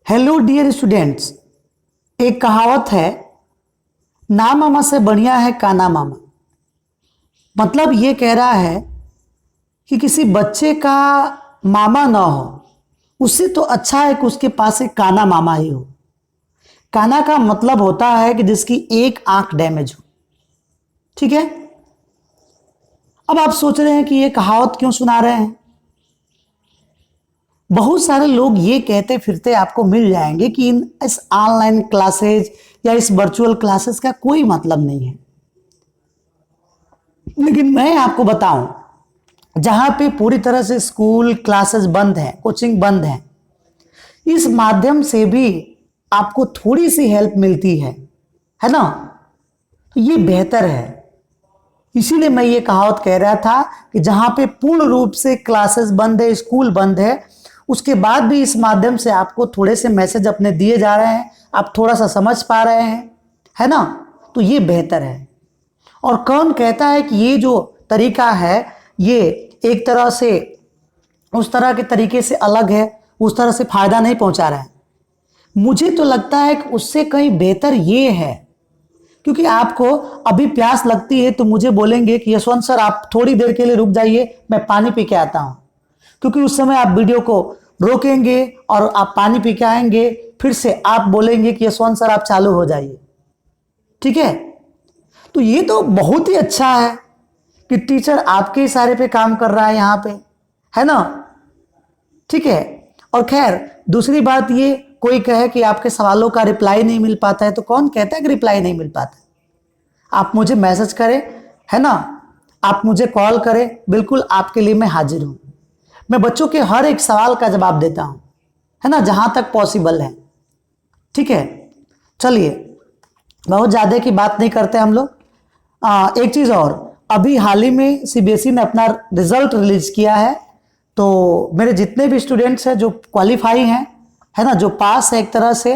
Hello dear students. एक कहावत है, ना मामा से बढ़िया है काना मामा। मतलब ये कह रहा है कि किसी बच्चे का मामा ना हो, उससे तो अच्छा है कि उसके पास एक काना मामा ही हो। काना का मतलब होता है कि जिसकी एक आंख डैमेज हो। ठीक है। अब आप सोच रहे हैं कि ये कहावत क्यों सुना रहे हैं। बहुत सारे लोग ये कहते फिरते आपको मिल जाएंगे कि इस ऑनलाइन क्लासेज या इस वर्चुअल क्लासेस का कोई मतलब नहीं है। लेकिन मैं आपको बताऊं, जहां पे पूरी तरह से स्कूल क्लासेस बंद हैं, कोचिंग बंद है, इस माध्यम से भी आपको थोड़ी सी हेल्प मिलती है ना। तो ये बेहतर है। इसीलिए मैं ये कहावत कह रहा था कि जहां पे पूर्ण रूप से क्लासेस बंद है, स्कूल बंद है, उसके बाद भी इस माध्यम से आपको थोड़े से मैसेज अपने दिए जा रहे हैं, आप थोड़ा सा समझ पा रहे हैं, है ना। तो ये बेहतर है। और कौन कहता है कि ये जो तरीका है ये एक तरह से उस तरह के तरीके से अलग है, उस तरह से फायदा नहीं पहुंचा रहा है। मुझे तो लगता है कि उससे कहीं बेहतर ये है, क्योंकि आपको अभी प्यास लगती है तो मुझे बोलेंगे कि यशवंत सर आप थोड़ी देर के लिए रुक जाइए, मैं पानी पी के आता हूं। क्योंकि उस समय आप वीडियो को रोकेंगे और आप पानी पी के आएंगे, फिर से आप बोलेंगे कि यशवंत सर आप चालू हो जाइए। ठीक है। तो ये तो बहुत ही अच्छा है कि टीचर आपके इशारे पे काम कर रहा है यहां पे, है ना। ठीक है। और खैर दूसरी बात, ये कोई कहे कि आपके सवालों का रिप्लाई नहीं मिल पाता है, तो कौन कहता है कि रिप्लाई नहीं मिल पाता है। आप मुझे मैसेज करें, है ना, आप मुझे कॉल करें, बिल्कुल आपके लिए मैं हाजिर हूं। मैं बच्चों के हर एक सवाल का जवाब देता हूं, है ना, जहां तक पॉसिबल है। ठीक है। चलिए, बहुत ज़्यादा की बात नहीं करते हम लोग। एक चीज़ और, अभी हाल ही में सीबीएसई ने अपना रिजल्ट रिलीज किया है। तो मेरे जितने भी स्टूडेंट्स हैं जो क्वालिफाई हैं, है ना, जो पास है एक तरह से,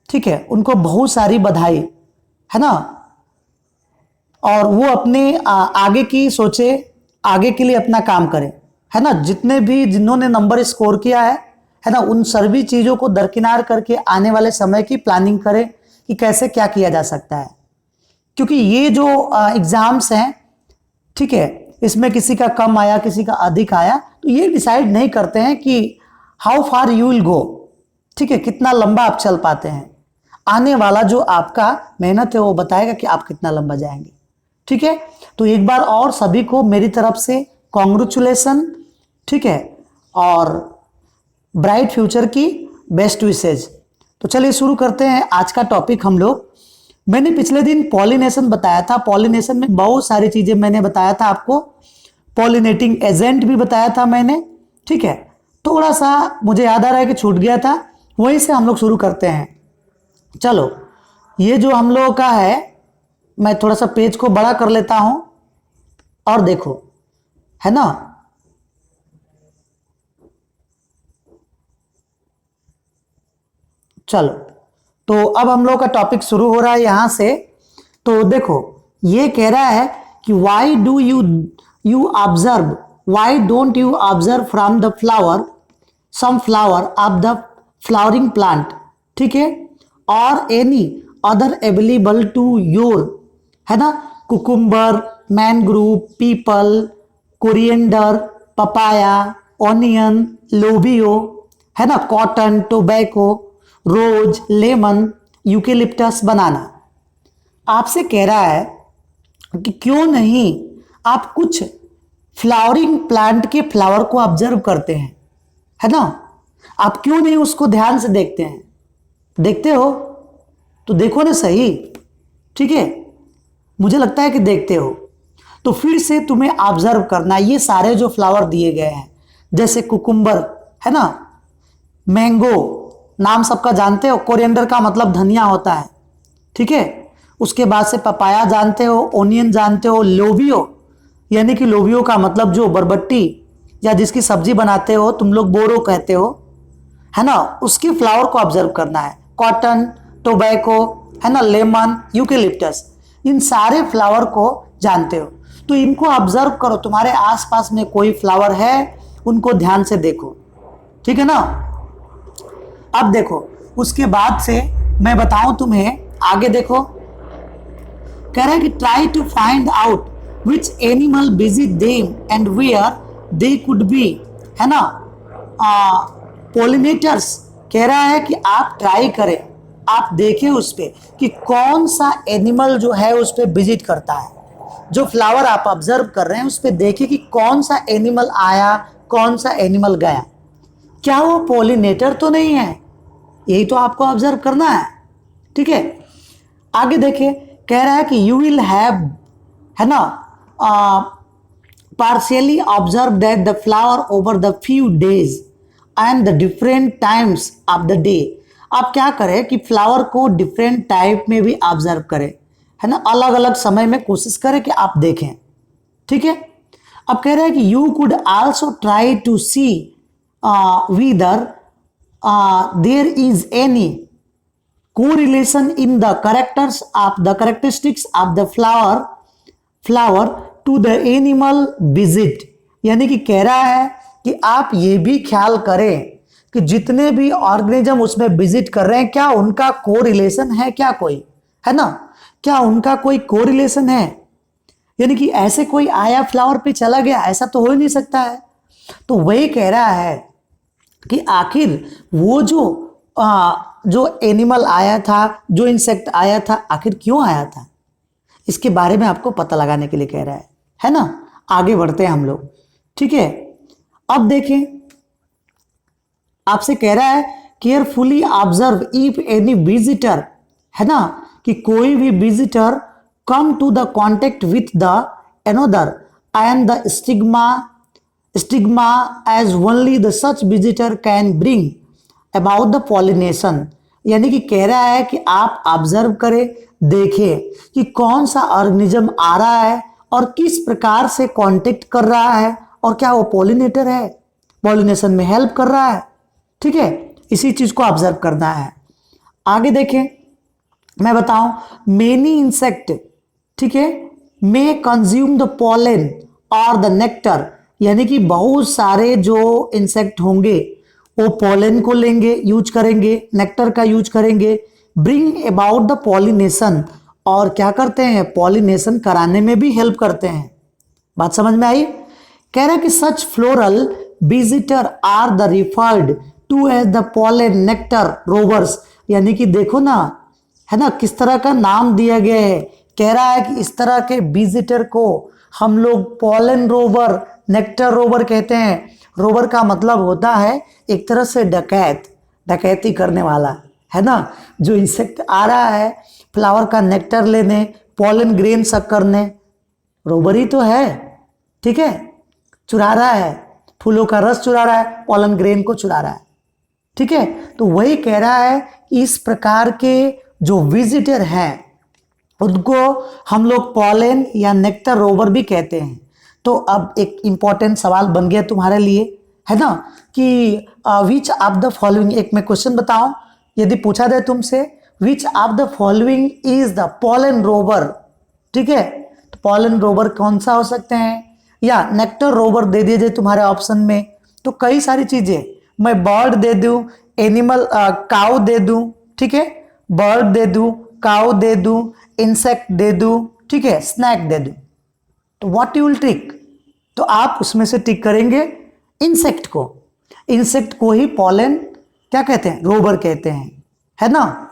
ठीक है, उनको बहुत सारी बधाई, है ना। और वो अपने आगे की सोचे, आगे के लिए अपना काम करें, है ना। जितने भी जिन्होंने नंबर स्कोर किया है ना, उन सभी चीज़ों को दरकिनार करके आने वाले समय की प्लानिंग करें कि कैसे क्या किया जा सकता है। क्योंकि ये जो एग्जाम्स हैं, ठीक है, इसमें किसी का कम आया किसी का अधिक आया, तो ये डिसाइड नहीं करते हैं कि how far you will go. ठीक है, कितना लंबा आप चल पाते हैं। आने वाला जो आपका मेहनत है वो बताएगा कि आप कितना लंबा जाएंगे। ठीक है। तो एक बार और सभी को मेरी तरफ से कॉन्ग्रेचुलेसन। ठीक है। और ब्राइट फ्यूचर की बेस्ट विशेज। तो चलिए शुरू करते हैं आज का टॉपिक हम लोग। मैंने पिछले दिन पॉलिनेशन बताया था। पॉलिनेशन में बहुत सारी चीजें मैंने बताया था आपको। पॉलिनेटिंग एजेंट भी बताया था मैंने। ठीक है। थोड़ा सा मुझे याद आ रहा है कि छूट गया था, वहीं से हम लोग शुरू करते हैं। चलो, ये जो हम लोगों का है, मैं थोड़ा सा पेज को बड़ा कर लेता हूं और देखो, है ना। चलो, तो अब हम लोग का टॉपिक शुरू हो रहा है यहां से। तो देखो, ये कह रहा है कि why do you you observe, why don't you observe from the flower some flower of the flowering plant. ठीक है। और any other available to your, है ना, cucumber, mangrove, peepal, coriander, papaya, onion, lobia, है ना, cotton, tobacco, rose, lemon, eucalyptus, banana. आपसे कह रहा है कि क्यों नहीं आप कुछ फ्लावरिंग प्लांट के फ्लावर को ऑब्जर्व करते हैं, है ना। आप क्यों नहीं उसको ध्यान से देखते हैं। देखते हो तो देखो ना सही। ठीक है। मुझे लगता है कि देखते हो। तो फिर से तुम्हें ऑब्जर्व करना, ये सारे जो फ्लावर दिए गए हैं, जैसे कुकुम्बर, है ना, मैंगो, नाम सबका जानते हो, कोरिएंडर का मतलब धनिया होता है। ठीक है। उसके बाद से पपाया जानते हो, ओनियन जानते हो, लोबियो, यानी कि लोबियो का मतलब जो बरबट्टी या जिसकी सब्जी बनाते हो तुम लोग बोरो कहते हो, है ना, उसके फ्लावर को ऑब्जर्व करना है। कॉटन, टोबैको, है ना, लेमन, यूकेलिप्टस, इन सारे फ्लावर को जानते हो। तो इनको ऑब्जर्व करो, तुम्हारे आसपास में कोई फ्लावर है उनको ध्यान से देखो। ठीक है ना। अब देखो, उसके बाद से मैं बताऊं तुम्हें, आगे देखो, कह रहा है कि try to find out which animal visit them and where they could be, है ना, पोलिनेटर्स। कह रहा है कि आप ट्राई करें, आप देखें उस पे कि कौन सा एनिमल जो है उस पे विजिट करता है। जो फ्लावर आप ऑब्जर्व कर रहे हैं उस पे देखिए कि कौन सा एनिमल आया, कौन सा एनिमल गया। क्या वो पॉलिनेटर तो नहीं है, यही तो आपको ऑब्जर्व करना है। ठीक है, आगे देखिए, कह रहा है कि यू विल हैव, है ना, partially observe that the flower over the few days and the different times of the day। आप क्या करें कि फ्लावर को डिफरेंट टाइप में भी ऑब्जर्व करें, है ना, अलग अलग समय में कोशिश करें कि आप देखें। ठीक है, अब कह रहे हैं कि you could also try to see whether there is any correlation in the characteristics of the flower to the animal visit। यानी कि कह रहा है कि आप ये भी ख्याल करें कि जितने भी ऑर्गेनिज्म उसमें विजिट कर रहे हैं क्या उनका कोरिलेशन है, क्या कोई, है ना, क्या उनका कोई कोरिलेशन है। यानी कि ऐसे कोई आया फ्लावर पे चला गया, ऐसा तो हो ही नहीं सकता है। तो वही कह रहा है कि आखिर वो जो एनिमल आया था, जो इंसेक्ट आया था, आखिर क्यों आया था, इसके बारे में आपको पता लगाने के लिए कह रहा है ना। आगे बढ़ते हैं हम लोग। ठीक है, अब देखें, आपसे कह रहा है carefully observe if any visitor, है ना, कि कोई भी visitor come to the contact with the anther and the stigma as only the such visitor can bring about the pollination. यानी कि कह रहा है कि आप ऑब्जर्व करें, देखें कि कौन सा ऑर्गेनिज्म आ रहा है और किस प्रकार से कांटेक्ट कर रहा है और क्या वो पॉलिनेटर है, पॉलिनेशन में हेल्प कर रहा है। ठीक है, इसी चीज को ऑब्जर्व करना है। आगे देखें, मैं बताऊं, मेनी इंसेक्ट, ठीक है, मे कंज्यूम द पॉलन और द नेक्टर। यानी कि बहुत सारे जो इंसेक्ट होंगे वो पॉलन को लेंगे, यूज करेंगे, नेक्टर का यूज करेंगे, ब्रिंग अबाउट द पॉलिनेशन, और क्या करते हैं, पॉलिनेशन कराने में भी हेल्प करते हैं। बात समझ में आई। कह रहा है कि such floral visitor are the referred to as the pollen nectar robbers. यानी कि देखो ना, है ना, किस तरह का नाम दिया गया है। कह रहा है कि इस तरह के विजिटर को हम लोग पॉलन रोवर, नेक्टर रोवर कहते हैं। रोवर का मतलब होता है एक तरह से डकैत, डकैती करने वाला, है ना। जो इंसेक्ट आ रहा है फ्लावर का नेक्टर लेने, पॉलन ग्रेन सक करने, रोवर ही तो है। ठीक है, चुरा रहा है, फूलों का रस चुरा रहा है, पॉलन ग्रेन को चुरा रहा है। ठीक है, तो वही कह रहा है इस प्रकार के जो विजिटर हैं उनको हम लोग पॉलन या नेक्टर रोवर भी कहते हैं। तो अब एक इंपॉर्टेंट सवाल बन गया तुम्हारे लिए, है ना, कि विच ऑफ द फॉलोइंग, एक मैं क्वेश्चन बताऊं, यदि पूछा जाए तुमसे which of the following is the pollen rover, ठीक है, तो पॉलन रोवर कौन सा हो सकते हैं, या नेक्टर रोवर दे दिए जाए तुम्हारे ऑप्शन में, तो कई सारी चीजें, मैं बर्ड दे दूं, एनिमल काऊ दे दूं, ठीक है, बर्ड दे दूं, काऊ दे दूं, इंसेक्ट दे दूं, ठीक है, स्नैक दे दूं, तो व्हाट यू विल टिक। तो आप उसमें से टिक करेंगे इंसेक्ट को। इंसेक्ट को ही पॉलन क्या कहते हैं, रोवर कहते हैं, है ना।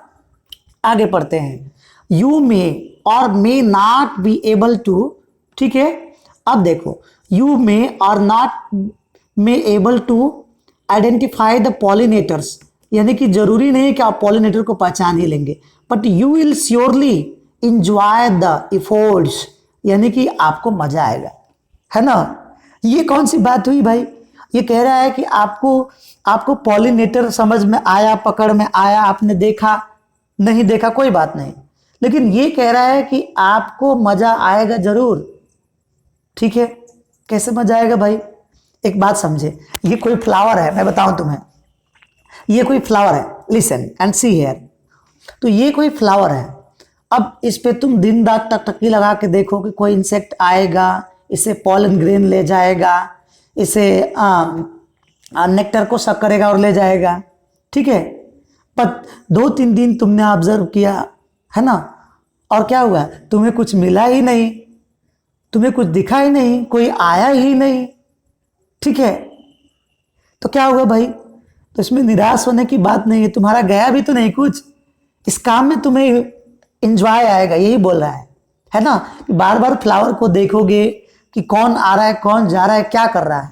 आगे पढ़ते हैं, you may or may not be able to, ठीक है, अब देखो, you may or not may able to identify the pollinators. यानी कि जरूरी नहीं है कि आप पॉलिनेटर को पहचान ही लेंगे, but you will surely enjoy the efforts. यानी कि आपको मजा आएगा, है ना। ये कौन सी बात हुई भाई, ये कह रहा है कि आपको पॉलिनेटर समझ में आया, पकड़ में आया, आपने देखा, नहीं देखा कोई बात नहीं, लेकिन ये कह रहा है कि आपको मजा आएगा जरूर। ठीक है, कैसे मजा आएगा भाई, एक बात समझे, ये कोई फ्लावर है, मैं बताऊं तुम्हें, ये कोई फ्लावर है, लिसन एंड सी हियर। तो ये कोई फ्लावर है, अब इस पे तुम दिन रात टकटकी लगा के देखो कि कोई इंसेक्ट आएगा, इसे पॉलन ग्रेन ले जाएगा, इसे नेक्टर को सक करेगा और ले जाएगा। ठीक है, पर 2-3 दिन तुमने ऑब्जर्व किया, है ना, और क्या हुआ, तुम्हें कुछ मिला ही नहीं, तुम्हें कुछ दिखा ही नहीं, कोई आया ही नहीं, ठीक है, तो क्या हुआ भाई, तो इसमें निराश होने की बात नहीं है, तुम्हारा गया भी तो नहीं कुछ, इस काम में तुम्हें एंजॉय आएगा, यही बोल रहा है ना, कि बार बार फ्लावर को देखोगे कि कौन आ रहा है, कौन जा रहा है, क्या कर रहा है,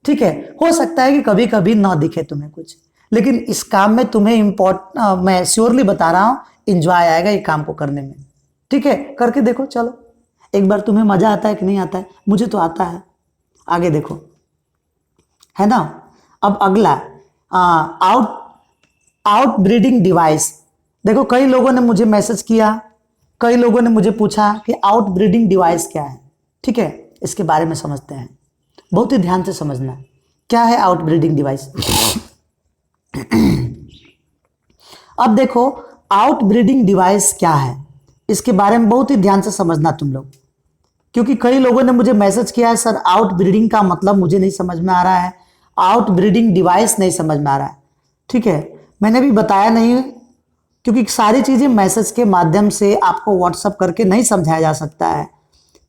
ठीक है, हो सकता है कि कभी कभी ना दिखे तुम्हें कुछ, लेकिन इस काम में तुम्हें मैं श्योरली बता रहा हूं, एंजॉय आएगा ये काम को करने में, ठीक है, करके देखो, चलो एक बार, तुम्हें मजा आता है कि नहीं आता है, मुझे तो आता है, आगे देखो, है ना। अब अगला आउट ब्रीडिंग डिवाइस, देखो कई लोगों ने मुझे मैसेज किया, कई लोगों ने मुझे पूछा कि आउट ब्रीडिंग डिवाइस क्या है, ठीक है, इसके बारे में समझते हैं, बहुत ही ध्यान से समझना, क्या है आउट ब्रीडिंग डिवाइस। अब देखो आउट ब्रीडिंग डिवाइस क्या है, इसके बारे में बहुत ही ध्यान से समझना तुम लोग, क्योंकि कई लोगों ने मुझे मैसेज किया है, सर आउट ब्रीडिंग का मतलब मुझे नहीं समझ में आ रहा है, आउट ब्रीडिंग डिवाइस नहीं समझ में आ रहा है, ठीक है, मैंने भी बताया नहीं, क्योंकि सारी चीजें मैसेज के माध्यम से आपको व्हाट्सअप करके नहीं समझाया जा सकता है,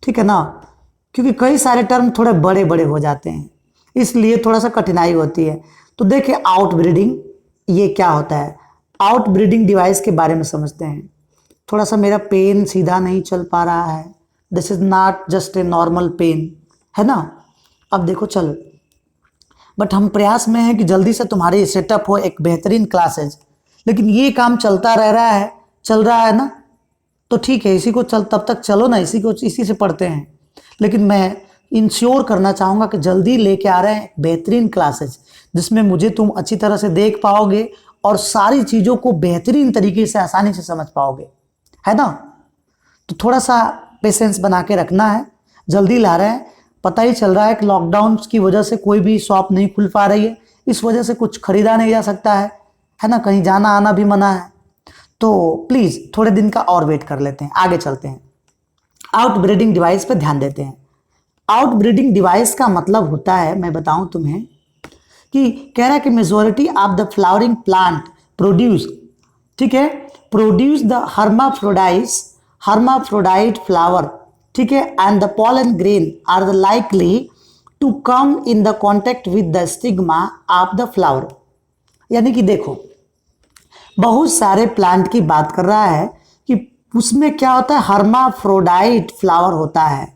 ठीक है ना, क्योंकि कई सारे टर्म थोड़े बड़े बड़े हो जाते हैं, इसलिए थोड़ा सा कठिनाई होती है। तो देखिए आउट ब्रीडिंग ये क्या होता है, आउट ब्रीडिंग डिवाइस के बारे में समझते हैं। थोड़ा सा मेरा पेन सीधा नहीं चल पा रहा है, this is not just a normal pain, है ना। अब देखो चलो, बट हम प्रयास में हैं कि जल्दी से तुम्हारी सेटअप हो एक बेहतरीन क्लासेज, लेकिन ये काम चलता रह रहा है, चल रहा है ना, तो ठीक है, इसी को चल तब तक चलो ना, इसी से पढ़ते हैं, लेकिन मैं इंश्योर करना चाहूँगा कि जल्दी लेके आ रहे हैं बेहतरीन क्लासेज, जिसमें मुझे तुम अच्छी तरह से देख पाओगे और सारी चीज़ों को बेहतरीन तरीके से आसानी से समझ पाओगे, है ना। तो थोड़ा सा पेशेंस बना के रखना है, जल्दी ला रहे हैं, पता ही चल रहा है कि लॉकडाउन की वजह से कोई भी शॉप नहीं खुल पा रही है, इस वजह से कुछ खरीदा नहीं जा सकता है ना, कहीं जाना आना भी मना है, तो प्लीज़ थोड़े दिन का और वेट कर लेते हैं, आगे चलते हैं, आउट ब्रीडिंग डिवाइस पे ध्यान देते हैं। आउट ब्रीडिंग डिवाइस का मतलब होता है, मैं बताऊं तुम्हें, कि कह रहा है कि majority of the flowering plant produce, ठीक है, प्रोड्यूस द hermaphrodite फ्लावर, ठीक है, and the pollen grain are the likely to come in the contact with the stigma of the flower. यानी कि देखो बहुत सारे प्लांट की बात कर रहा है कि उसमें क्या होता है, हर्माफ्रोडाइट फ्लावर होता है।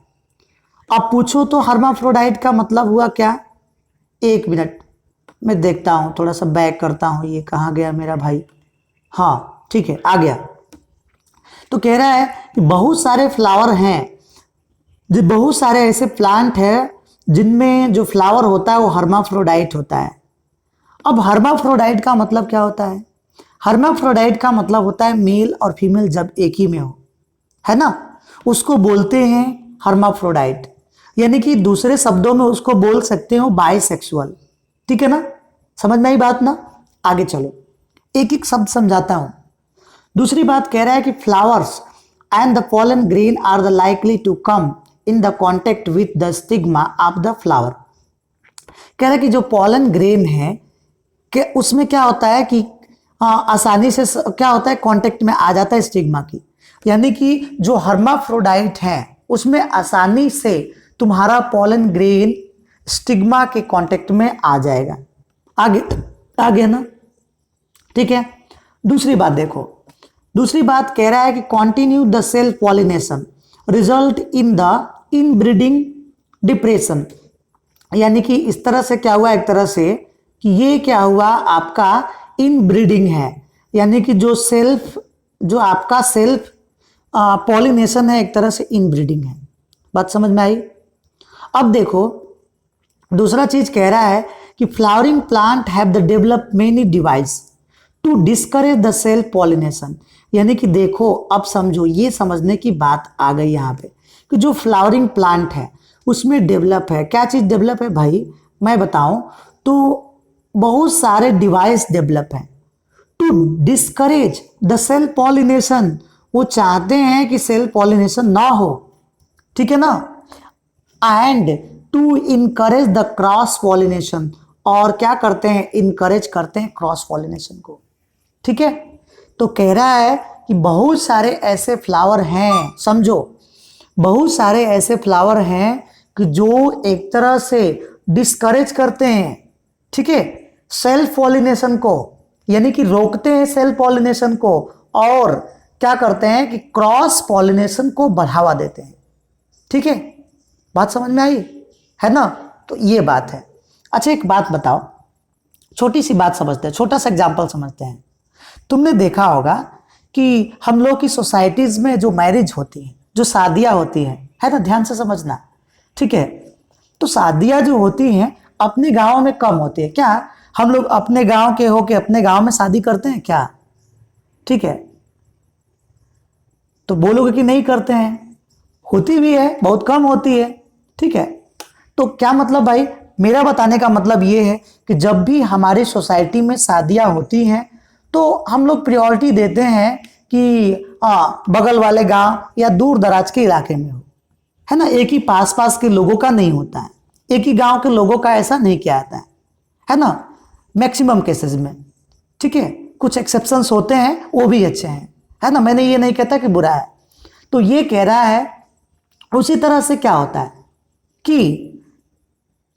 अब पूछो तो हर्माफ्रोडाइट का मतलब हुआ क्या, एक मिनट मैं देखता हूं, थोड़ा सा बैक करता हूं, ये कहाँ गया मेरा भाई, हाँ ठीक है आ गया। तो कह रहा है कि बहुत सारे फ्लावर हैं, जो बहुत सारे ऐसे प्लांट हैं जिनमें जो फ्लावर होता है वो हर्माफ्रोडाइट होता है। अब हर्माफ्रोडाइट का मतलब क्या होता है, हर्माफ्रोडाइट का मतलब होता है मेल और फीमेल जब एक ही में हो, है ना, उसको बोलते हैं हर्माफ्रोडाइट, यानी कि दूसरे शब्दों में उसको बोल सकते हो बाइसेक्सुअल, ठीक है ना, समझ में आई बात ना। आगे चलो एक एक शब्द समझाता हूं। दूसरी बात कह रहा है कि flowers and the pollen grain are the likely to come in the contact with the stigma of the flower. कह रहा है कि जो pollen grain है कि उसमें क्या होता है कि आसानी से क्या होता है, कांटेक्ट में आ जाता है स्टिग्मा की, यानी कि जो हर्माफ्रोडाइट है उसमें आसानी से तुम्हारा पोलन ग्रेन स्टिग्मा के कांटेक्ट में आ जाएगा। आगे ना, ठीक है। दूसरी बात देखो, दूसरी बात कह रहा है कि continue the self pollination result in the inbreeding depression, यानी कि इस तरह से क्या हुआ, एक तरह से कि ये क्या हुआ आपका इनब्रीडिंग है, यानी कि जो आपका सेल्फ पॉलिनेशन है एक तरह से इनब्रीडिंग है। बात समझ में आई। अब देखो दूसरा चीज कह रहा है कि flowering plant have the develop many device to discourage the self pollination, यानी कि देखो अब समझो, ये समझने की बात आ गई यहाँ पे कि जो फ्लावरिंग प्लांट है उसमें डेवलप है, क्या चीज डेवलप है भाई, मैं बताऊं तो बहुत सारे डिवाइस डेवलप हैं to discourage the self pollination, वो चाहते हैं कि सेल्फ पॉलिनेशन ना हो, ठीक है ना, and to encourage the cross pollination, और क्या करते हैं, इनकरेज करते हैं क्रॉस पॉलिनेशन को। ठीक है, तो कह रहा है कि बहुत सारे ऐसे फ्लावर हैं, समझो, बहुत सारे ऐसे फ्लावर हैं कि जो एक तरह से डिस्करेज करते हैं, ठीक है, सेल्फ पॉलिनेशन को, यानी कि रोकते हैं सेल्फ पॉलिनेशन को, और क्या करते हैं कि क्रॉस पॉलिनेशन को बढ़ावा देते हैं। ठीक है, बात समझ में आई है ना? तो ये बात है। अच्छा एक बात बताओ, छोटी सी बात समझते हैं, छोटा सा एग्जाम्पल समझते हैं। तुमने देखा होगा कि हम लोग की सोसाइटीज में जो मैरिज होती है, जो शादियां होती हैं, है ना, ध्यान से समझना, ठीक है, तो शादियां जो होती हैं अपने गांव में कम होती है। क्या हम लोग अपने गांव के होके अपने गांव में शादी करते हैं क्या? ठीक है, तो बोलोगे कि नहीं करते हैं, होती भी है, बहुत कम होती है। ठीक है, तो क्या मतलब भाई, मेरा बताने का मतलब ये है कि जब भी हमारी सोसाइटी में शादियां होती हैं तो हम लोग प्रायोरिटी देते हैं कि बगल वाले गांव या दूर दराज के इलाके में हो, है ना, एक ही पास पास के लोगों का नहीं होता है, एक ही गांव के लोगों का ऐसा नहीं किया जाता है ना, मैक्सिमम केसेस में। ठीक है, कुछ एक्सेप्शंस होते हैं, वो भी अच्छे हैं, है ना, मैंने ये नहीं कहता कि बुरा है। तो ये कह रहा है उसी तरह से क्या होता है कि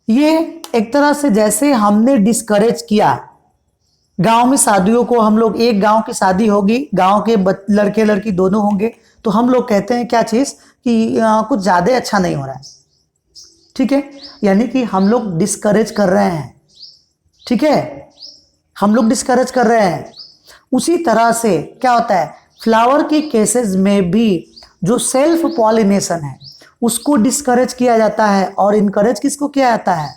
ये एक तरह से जैसे हमने डिस्करेज किया गांव में शादियों को, हम लोग एक गांव की शादी होगी, गांव के लड़के लड़की दोनों होंगे, तो हम लोग कहते हैं क्या चीज कि कुछ ज्यादा अच्छा नहीं हो रहा है। ठीक है, यानी कि हम लोग डिस्करेज कर रहे हैं। ठीक है, हम लोग डिस्करेज कर रहे हैं। उसी तरह से क्या होता है, फ्लावर के केसेस में भी जो सेल्फ पॉलिनेशन है उसको डिस्करेज किया जाता है, और इनकरेज किसको किया जाता है?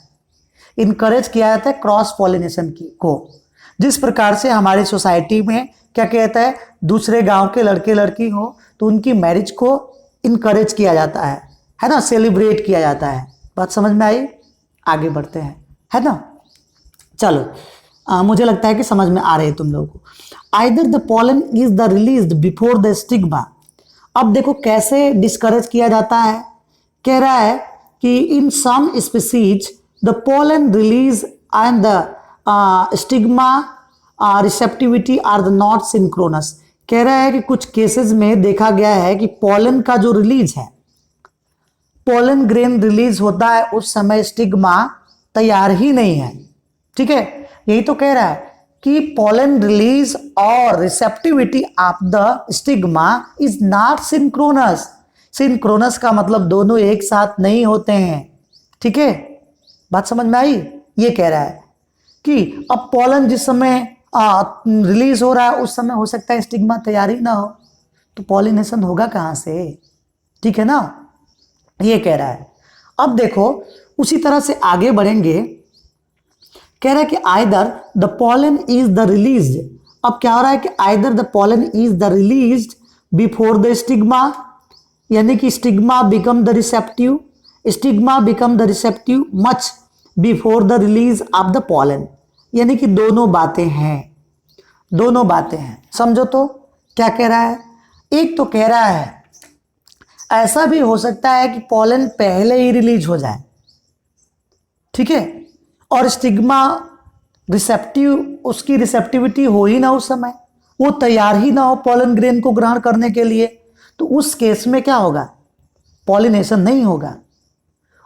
इनकरेज किया जाता है क्रॉस पॉलिनेशन को। जिस प्रकार से हमारी सोसाइटी में क्या कहता है, दूसरे गांव के लड़के लड़की हो तो उनकी मैरिज को इनकरेज किया जाता है ना, सेलिब्रेट किया जाता है। बात समझ में आई? आगे बढ़ते हैं, है ना। चलो मुझे लगता है कि समझ में आ रही है तुम लोगों को। Either the pollen is the released before the stigma. अब देखो कैसे डिस्करेज किया जाता है। कह रहा है कि in some species the pollen release and the stigma receptivity are the not synchronous. कह रहा है कि कुछ केसेस में देखा गया है कि पॉलन का जो रिलीज है, पॉलन ग्रेन रिलीज होता है, उस समय स्टिग्मा तैयार ही नहीं है। ठीक है, यही तो कह रहा है कि पॉलन रिलीज और receptivity of the stigma is not synchronous. Synchronous का मतलब दोनों एक साथ नहीं होते हैं। ठीक है, बात समझ में आई? ये कह रहा है कि अब पॉलन जिस समय रिलीज हो रहा है उस समय हो सकता है स्टिग्मा तैयार ही ना हो, तो पॉलिनेशन होगा कहां से? ठीक है ना, ये कह रहा है। अब देखो उसी तरह से आगे बढ़ेंगे। कह रहा है कि either the pollen is the released. अब क्या हो रहा है कि either the pollen is the released before the stigma, यानी कि stigma become the receptive, stigma become the receptive much before the release of the pollen. यानी कि दोनों बातें हैं, दोनों बातें हैं। समझो तो क्या कह रहा है। एक तो कह रहा है ऐसा भी हो सकता है कि पॉलन पहले ही रिलीज हो जाए, ठीक है, और स्टिग्मा रिसेप्टिव, उसकी रिसेप्टिविटी हो ही ना उस समय, वो तैयार ही ना हो पॉलन ग्रेन को ग्रहण करने के लिए, तो उस केस में क्या होगा, पॉलिनेशन नहीं होगा।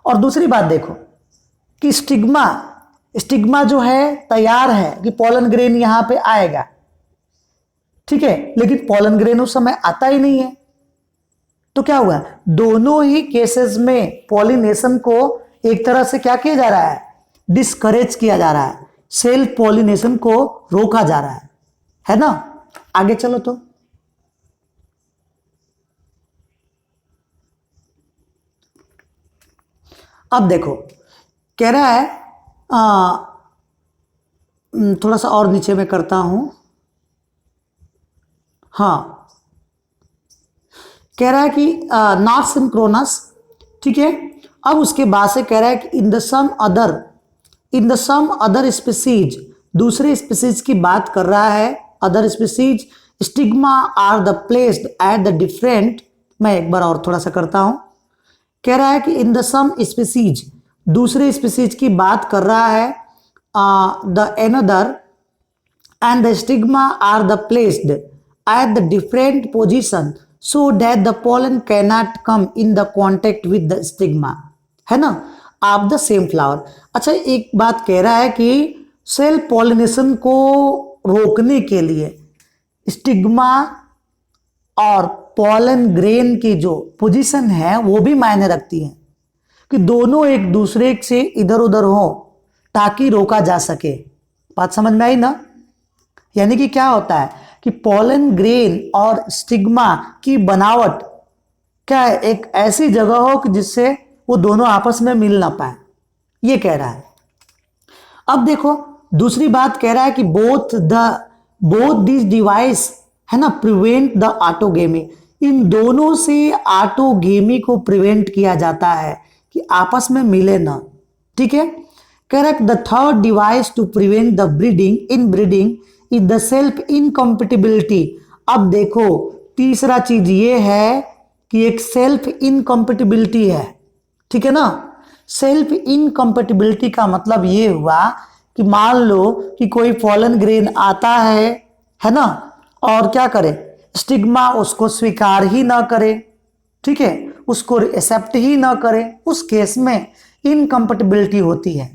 और दूसरी बात देखो कि स्टिग्मा जो है तैयार है कि पॉलन ग्रेन यहां पे आएगा, ठीक है, लेकिन पॉलन ग्रेन उस समय आता ही नहीं है, तो क्या हुआ, दोनों ही केसेस में पॉलिनेशन को एक तरह से क्या किया जा रहा है, डिस्करेज किया जा रहा है, सेल्फ पॉलिनेशन को रोका जा रहा है ना। आगे चलो तो अब देखो कह रहा है थोड़ा सा और नीचे में करता हूं। हाँ, कह रहा है कि नॉट सिंक्रोनस, ठीक है। अब उसके बाद से कह रहा है कि in the some other species, दूसरे स्पीसीज की बात कर रहा है, other species stigma are the placed at the different. मैं एक बार और थोड़ा सा करता हूं। कह रहा है कि इन द सम स्पीसीज, दूसरे स्पीसीज की बात कर रहा है, the and the stigma are the placed at the different position so that the pollen cannot come in the contact with the stigma, है ना, ऑफ द सेम फ्लावर। अच्छा, एक बात कह रहा है कि सेल्फ पॉलिनेशन को रोकने के लिए स्टिग्मा और पॉलन ग्रेन की जो पोजीशन है वो भी मायने रखती है, कि दोनों एक दूसरे से इधर उधर हो ताकि रोका जा सके। बात समझ में आई ना? यानी कि क्या होता है कि पॉलन ग्रेन और स्टिग्मा की बनावट क्या है, एक ऐसी जगह हो कि जिससे वो दोनों आपस में मिल ना पाए, ये कह रहा है। अब देखो दूसरी बात कह रहा है कि बोथ दिस डिवाइस, है ना, प्रिवेंट द ऑटोगेमी, इन दोनों से ऑटोगेमी को प्रिवेंट किया जाता है कि आपस में मिले ना। ठीक है, correct. The third device to prevent the breeding inbreeding is the self incompatibility. अब देखो तीसरा चीज ये है कि एक सेल्फ इनकम्पेटिबिलिटी है, ठीक है ना। सेल्फ इनकम्पेटिबिलिटी का मतलब ये हुआ कि मान लो कि कोई पॉलन ग्रेन आता है ना, और क्या करे, स्टिग्मा उसको स्वीकार ही ना करे, ठीक है, उसको एक्सेप्ट ही ना करे, उस केस में इनकम्पेटिबिलिटी होती है,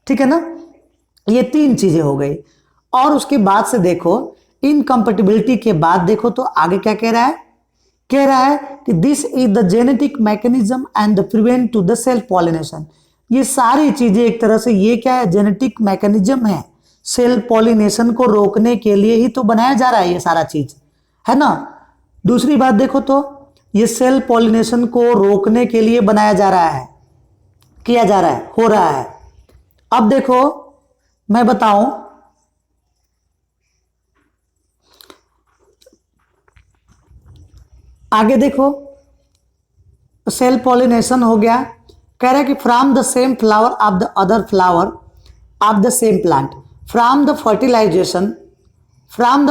ठीक है ना। ये तीन चीजें हो गई। और उसके बाद से देखो इनकम्पेटिबिलिटी के बाद देखो तो आगे क्या कह रहा है, कह रहा है कि this is the genetic mechanism and the prevent to the self pollination. ये सारी चीजें एक तरह से ये क्या है, जेनेटिक मैकेनिज्म है, सेल्फ पॉलिनेशन को रोकने के लिए ही तो बनाया जा रहा है ये सारा चीज, है ना। दूसरी बात देखो तो ये सेल्फ पॉलिनेशन को रोकने के लिए बनाया जा रहा है, किया जा रहा है, हो रहा है। अब देखो मैं बताऊं, आगे देखो सेल्फ पॉलिनेशन हो गया, कह रहा है कि from the same flower of the other flower of the same plant, from the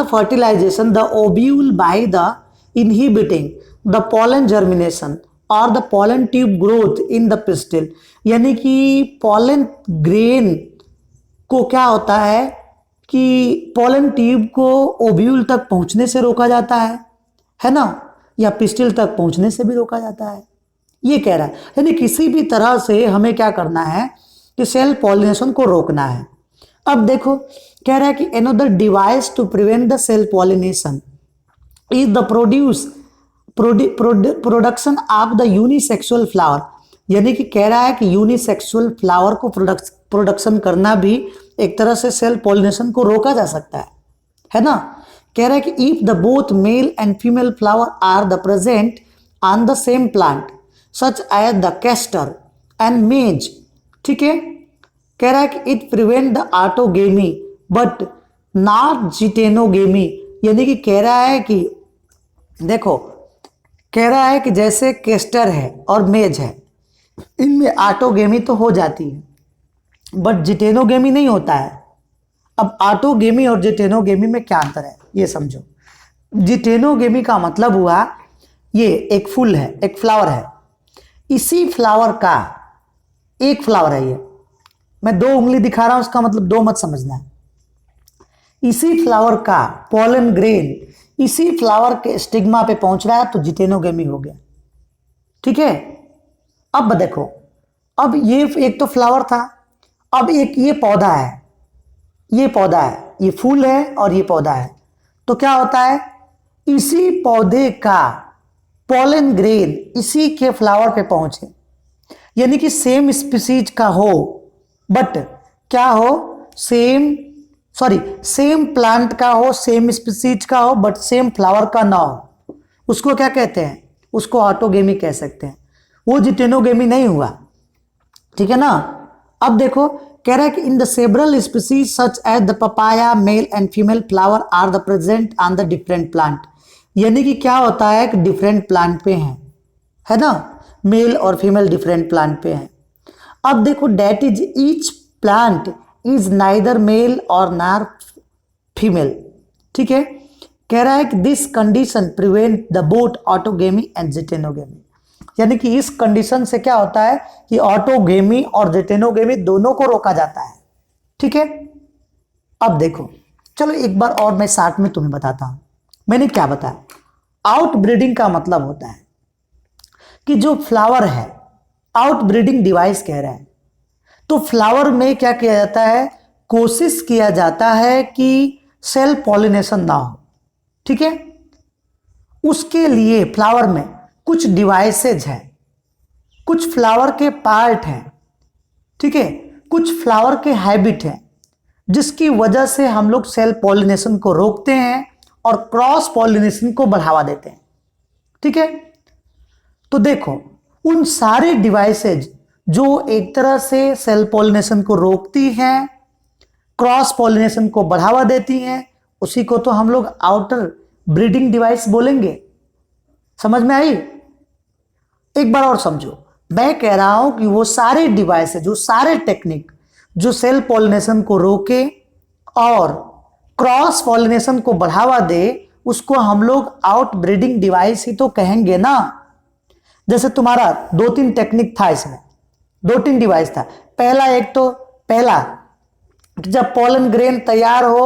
fertilization the ovule by the inhibiting the pollen germination और the pollen tube growth in the pistil. यानी कि pollen grain को क्या होता है कि pollen tube को ovule तक पहुंचने से रोका जाता है ना, या पिस्टिल तक पहुंचने से भी रोका जाता है, ये कह रहा है। यानी किसी भी तरह से हमें क्या करना है कि सेल्फ पॉलिनेशन को रोकना है। अब देखो कह रहा है कि another device to prevent the self pollination is the production of the unisexual flower. यानी कि कह रहा है कि यूनिसेक्सुअल फ्लावर को प्रोडक्शन करना भी एक तरह से सेल्फ पॉलिनेशन को रोका जा सकता है ना। कह रहा है कि if the both male and female flower are the present on the same plant such as the castor and maize, ठीक है, कह रहा है कि it prevent the autogamy but not geitonogamy. यानी कि कह रहा है कि देखो, कह रहा है कि जैसे कैस्टर है और मेज है, इनमें ऑटोगेमी तो हो जाती है बट जिटेनोगेमी नहीं होता है। अब ऑटोगेमी और जिटेनोगेमी में क्या अंतर है ये समझो। जिटेनोगेमी का मतलब हुआ ये एक फूल है, एक फ्लावर है, इसी फ्लावर का एक फ्लावर है, ये मैं दो उंगली दिखा रहा हूं, उसका मतलब दो मत समझना है। इसी फ्लावर का पॉलन ग्रेन इसी फ्लावर के स्टिग्मा पे पहुंच रहा है तो जिटेनोगेमी हो गया, ठीक है। अब देखो, अब ये एक तो फ्लावर था, अब एक ये पौधा है, ये पौधा है, ये फूल है और ये पौधा है, तो क्या होता है, इसी पौधे का पॉलन ग्रेन इसी के फ्लावर पे पहुंचे, यानी कि सेम स्पीसीज का हो बट क्या हो, सेम प्लांट का हो, सेम स्पीसीज का हो बट सेम फ्लावर का ना हो, उसको क्या कहते हैं, उसको ऑटोगेमी कह सकते हैं। वो जिटेनोगेमी नहीं हुआ, ठीक है ना। अब देखो कह रहा है कि in the several species such as the papaya male and female flower are the present on the different plant. यानी कि क्या होता है कि डिफरेंट प्लांट पे है ना, मेल और फीमेल डिफरेंट प्लांट पे हैं। अब देखो that is each plant is neither male और नार फीमेल, ठीक है। कह रहा है कि this condition prevent the both autogamy and geitonogamy. यानी कि इस कंडीशन से क्या होता है कि ऑटोगेमी और जिटेनोगेमी दोनों को रोका जाता है, ठीक है। अब देखो चलो एक बार और मैं शार्ट में तुम्हें बताता हूं मैंने क्या बताया। आउट ब्रीडिंग का मतलब होता है कि जो फ्लावर है, आउट ब्रीडिंग डिवाइस कह रहे हैं, तो फ्लावर में क्या किया जाता है, कोशिश किया जाता है कि सेल्फ पॉलिनेशन ना हो, ठीक है। उसके लिए फ्लावर में कुछ डिवाइसेज हैं, कुछ फ्लावर के पार्ट हैं, ठीक है, कुछ फ्लावर के हैबिट हैं, जिसकी वजह से हम लोग सेल्फ पॉलिनेशन को रोकते हैं और क्रॉस पॉलिनेशन को बढ़ावा देते हैं, ठीक है। तो देखो उन सारे डिवाइसेज जो एक तरह से सेल्फ पॉलिनेशन को रोकती हैं, क्रॉस पॉलिनेशन को बढ़ावा देती हैं, उसी को तो हम लोग आउटर ब्रीडिंग डिवाइस बोलेंगे। समझ में आई? एक बार और समझो, मैं कह रहा हूं कि वो सारे डिवाइस जो सारे टेक्निक जो सेल्फ पॉलिनेशन को रोके और क्रॉस पॉलिनेशन को बढ़ावा दे, उसको हम लोग आउट ब्रीडिंग डिवाइस ही तो कहेंगे ना। जैसे तुम्हारा 2-3 टेक्निक था, इसमें 2-3 डिवाइस था। पहला जब पॉलन ग्रेन तैयार हो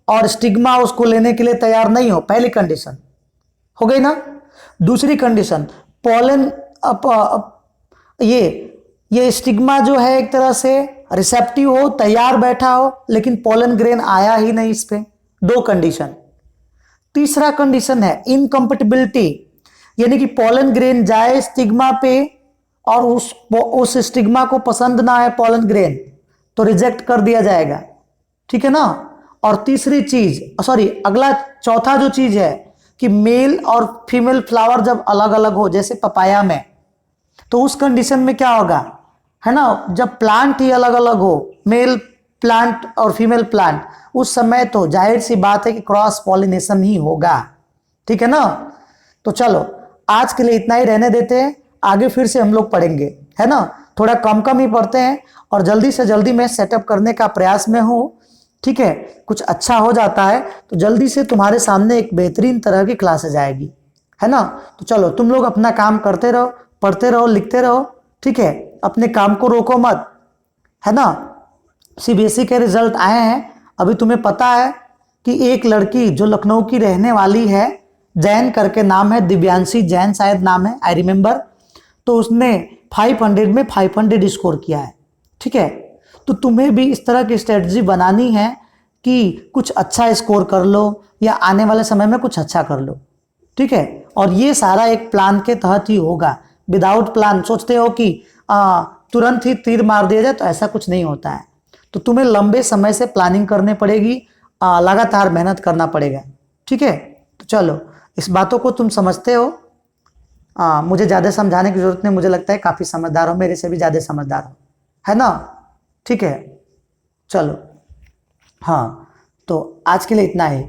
और स्टिग्मा उसको लेने के लिए तैयार नहीं हो, पहली कंडीशन हो गई ना। दूसरी कंडीशन, पॉलन ये स्टिग्मा जो है एक तरह से रिसेप्टिव हो, तैयार बैठा हो, लेकिन पॉलन ग्रेन आया ही नहीं इस पे। 2 कंडीशन। तीसरा कंडीशन है इनकम्पेटिबिलिटी, यानी कि पॉलन ग्रेन जाए स्टिग्मा पे और उस स्टिग्मा को पसंद ना है पॉलन ग्रेन, तो रिजेक्ट कर दिया जाएगा, ठीक है ना। और तीसरी चीज चौथा जो चीज है कि मेल और फीमेल फ्लावर जब अलग अलग हो, जैसे पपाया में, तो उस कंडीशन में क्या होगा, है ना, जब प्लांट ही अलग अलग हो, मेल प्लांट और फीमेल प्लांट, उस समय तो जाहिर सी बात है कि क्रॉस पॉलिनेशन ही होगा, ठीक है ना। तो चलो आज के लिए इतना ही रहने देते हैं, आगे फिर से हम लोग पढ़ेंगे, है ना। थोड़ा कम कम ही पढ़ते हैं और जल्दी से जल्दी मैं सेटअप करने का प्रयास में हूं, ठीक है। कुछ अच्छा हो जाता है तो जल्दी से तुम्हारे सामने एक बेहतरीन तरह की क्लासेज आएगी, है ना। तो चलो तुम लोग अपना काम करते रहो, पढ़ते रहो, लिखते रहो, ठीक है। अपने काम को रोको मत, है ना। सीबीएसई के रिजल्ट आए हैं, अभी तुम्हें पता है कि एक लड़की जो लखनऊ की रहने वाली है, जैन करके नाम है, दिव्यांशी जैन शायद नाम है, आई रिमेंबर, तो उसने 500 में 500 स्कोर किया है, ठीक है। तो तुम्हें भी इस तरह की स्ट्रेटजी बनानी है कि कुछ अच्छा स्कोर कर लो या आने वाले समय में कुछ अच्छा कर लो, ठीक है। और ये सारा एक प्लान के तहत ही होगा। विदाउट प्लान सोचते हो कि तुरंत ही तीर मार दिया जाए, तो ऐसा कुछ नहीं होता है। तो तुम्हें लंबे समय से प्लानिंग करनी पड़ेगी, लगातार मेहनत करना पड़ेगा, ठीक है। तो चलो इस बातों को तुम समझते हो, मुझे ज़्यादा समझाने की जरूरत नहीं, मुझे लगता है काफ़ी समझदार हो, मेरे से भी ज़्यादा समझदार हो, है ना, ठीक है। चलो हाँ, तो आज के लिए इतना ही।